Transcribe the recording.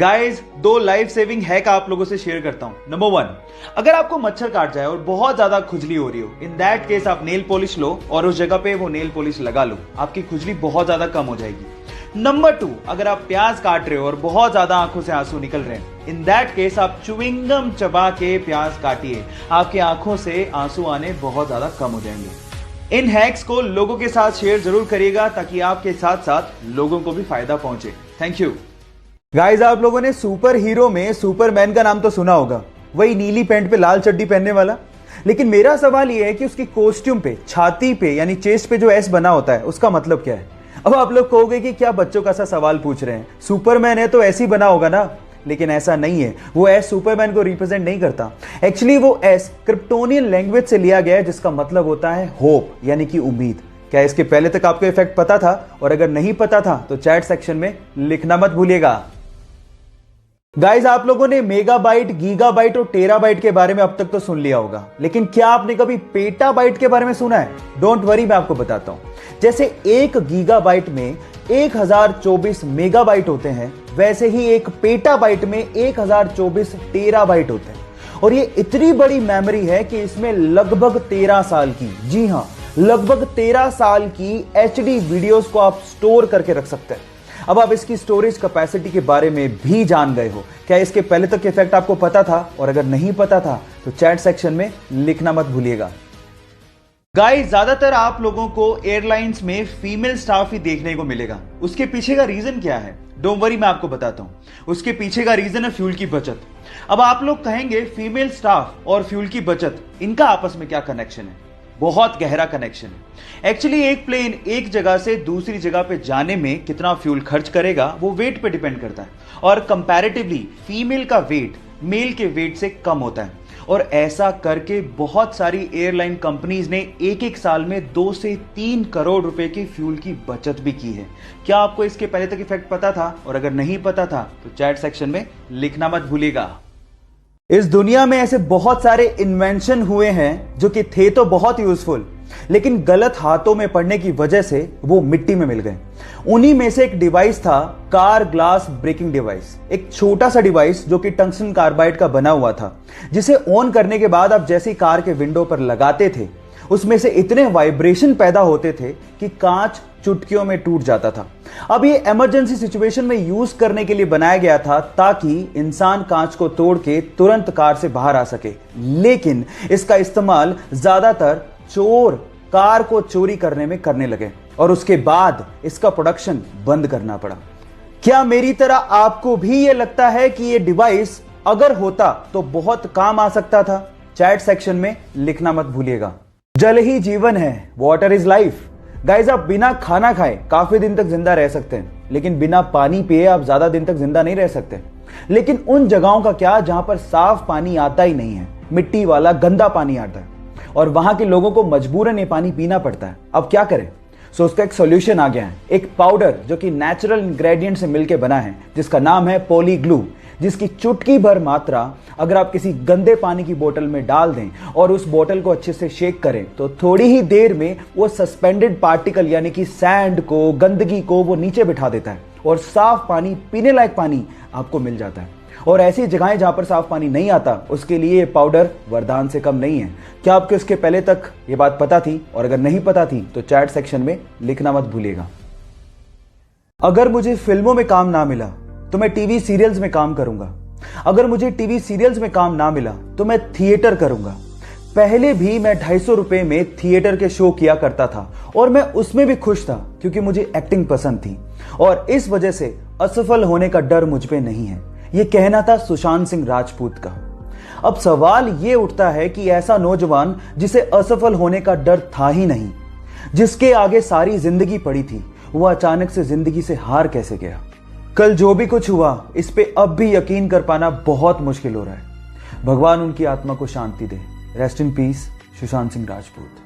Guys, दो life saving hack आप लोगों से शेयर करता हूं। नंबर 1, अगर आपको मच्छर काट जाए और बहुत ज्यादा खुजली हो रही हो, इन दैट केस आप नेल पॉलिश लो और उस जगह पे वो नेल पॉलिश लगा लो, आपकी खुजली बहुत ज्यादा कम हो जाएगी। नंबर 2, अगर आप प्याज काट रहे हो और बहुत ज्यादा आंखों से आंसू निकल रहे हैं, इन दैट केस आप च्युइंगम चबा के प्याज काटिए, आपकी आंखों से आंसू आने बहुत ज्यादा कम हो जाएंगे। इन हैक्स को लोगों के साथ शेयर जरूर करिएगा ताकि आपके साथ साथ लोगों को भी फायदा पहुंचे। Thank you. गाइस, आप लोगों ने सुपर हीरो में सुपरमैन का नाम तो सुना होगा, वही नीली पैंट पे लाल चड्डी पहनने वाला। लेकिन मेरा सवाल यह है कि उसकी कॉस्ट्यूम पे, छाती पे यानी चेस्ट पे जो एस बना होता है, उसका मतलब क्या है? अब आप लोग कहोगे कि क्या बच्चों का सा सवाल पूछ रहे हैं, सुपरमैन है तो ऐसे ही बना होगा ना। लेकिन ऐसा नहीं है, वो एस सुपरमैन को रिप्रेजेंट नहीं करता। एक्चुअली वो एस क्रिप्टोनियन लैंग्वेज से लिया गया है, जिसका मतलब होता है होप यानी कि उम्मीद। क्या इसके पहले तक आपको इफेक्ट पता था? और अगर नहीं पता था तो चैट सेक्शन में लिखना मत भूलिएगा। गाइज, आप लोगों ने मेगाबाइट, गीगाबाइट और टेराबाइट के बारे में अब तक तो सुन लिया होगा, लेकिन क्या आपने कभी पेटाबाइट के बारे में सुना है? डोंट वरी, मैं आपको बताता हूं। जैसे एक गीगाबाइट में 1024 मेगाबाइट होते हैं, वैसे ही एक पेटाबाइट में 1024 टेराबाइट होते हैं। और ये इतनी बड़ी मेमोरी है कि इसमें लगभग 13 साल की, जी हां, लगभग 13 साल की एचडी वीडियोस को आप स्टोर करके रख सकते हैं। अब आप इसकी स्टोरेज कैपेसिटी के बारे में भी जान गए हो। क्या इसके पहले तक इफेक्ट आपको पता था? और अगर नहीं पता था तो चैट सेक्शन में लिखना मत भूलिएगा। गाइस, ज्यादातर आप लोगों को एयरलाइंस में फीमेल स्टाफ ही देखने को मिलेगा। उसके पीछे का रीजन क्या है? डोंट वरी, मैं आपको बताता हूं। उसके पीछे का रीजन है फ्यूल की बचत। अब आप लोग कहेंगे फ्रीमेल स्टाफ और फ्यूल की बचत, इनका आपस में क्या कनेक्शन है? बहुत गहरा कनेक्शन है। एक्चुअली एक प्लेन एक जगह से दूसरी जगह पे जाने में कितना फ्यूल खर्च करेगा वो वेट पे डिपेंड करता है, और कंपैरेटिवली फीमेल का वेट मेल के वेट से कम होता है। और ऐसा करके बहुत सारी एयरलाइन कंपनीज ने एक एक साल में 2 से 3 करोड़ रुपए की फ्यूल की बचत भी की है। क्या आपको इसके पहले तक इफेक्ट पता था? और अगर नहीं पता था तो चैट सेक्शन में लिखना मत भूलिएगा। इस दुनिया में ऐसे बहुत सारे इन्वेंशन हुए हैं जो कि थे तो बहुत यूजफुल, लेकिन गलत हाथों में पड़ने की वजह से वो मिट्टी में मिल गए। उन्हीं में से एक डिवाइस था कार ग्लास ब्रेकिंग डिवाइस। एक छोटा सा डिवाइस जो कि टंगस्टन कार्बाइड का बना हुआ था, जिसे ऑन करने के बाद आप जैसी कार के विंडो पर लगाते थे, उसमें से इतने वाइब्रेशन पैदा होते थे कि कांच चुटकियों में टूट जाता था। अब ये इमरजेंसी सिचुएशन में यूज करने के लिए बनाया गया था ताकि इंसान कांच को तोड़ के तुरंत कार से बाहर आ सके। लेकिन इसका इस्तेमाल ज्यादातर चोर कार को चोरी करने में करने लगे और उसके बाद इसका प्रोडक्शन बंद करना पड़ा। क्या मेरी तरह आपको भी ये लगता है कि ये डिवाइस अगर होता तो बहुत काम आ सकता था? चैट सेक्शन में लिखना मत भूलिएगा। जल ही जीवन है, वाटर इज लाइफ। गाइस, आप बिना खाना खाए काफी दिन तक जिंदा रह सकते हैं, लेकिन बिना पानी पिए आप ज्यादा दिन तक जिंदा नहीं रह सकते। लेकिन उन जगहों का क्या जहां पर साफ पानी आता ही नहीं है, मिट्टी वाला गंदा पानी आता है, और वहां के लोगों को मजबूरन ये पानी पीना पड़ता है। अब क्या करें? सो उसका एक सॉल्यूशन आ गया है, एक पाउडर जो कि नेचुरल इंग्रेडिएंट से मिलकर बना है, जिसका नाम है पॉलीग्लू, जिसकी चुटकी भर मात्रा अगर आप किसी गंदे पानी की बोतल में डाल दें और उस बोतल को अच्छे से शेक करें तो थोड़ी ही देर में वो सस्पेंडेड पार्टिकल यानी कि सैंड को, गंदगी को वो नीचे बिठा देता है और साफ पानी, पीने लायक पानी आपको मिल जाता है। और ऐसी जगहें जहां पर साफ पानी नहीं आता, उसके लिए ये पाउडर वरदान से कम नहीं है। क्या आपको इसके पहले तक ये बात पता थी? और अगर नहीं पता थी तो चैट सेक्शन में लिखना मत भूलिएगा। अगर मुझे फिल्मों में काम ना मिला तो मैं टीवी सीरियल्स में काम करूंगा। अगर मुझे टीवी सीरियल्स में काम ना मिला तो मैं थिएटर करूंगा। पहले भी मैं 250 रुपए में थिएटर के शो किया करता था और मैं उसमें भी खुश था क्योंकि मुझे एक्टिंग पसंद थी, और इस वजह से असफल होने का डर मुझ पे नहीं है। यह कहना था सुशांत सिंह राजपूत का। अब सवाल यह उठता है कि ऐसा नौजवान जिसे असफल होने का डर था ही नहीं, जिसके आगे सारी जिंदगी पड़ी थी, वह अचानक से जिंदगी से हार कैसे गया? कल जो भी कुछ हुआ, इस पे अब भी यकीन कर पाना बहुत मुश्किल हो रहा है। भगवान उनकी आत्मा को शांति दे। Rest in peace, Sushant Singh Rajput.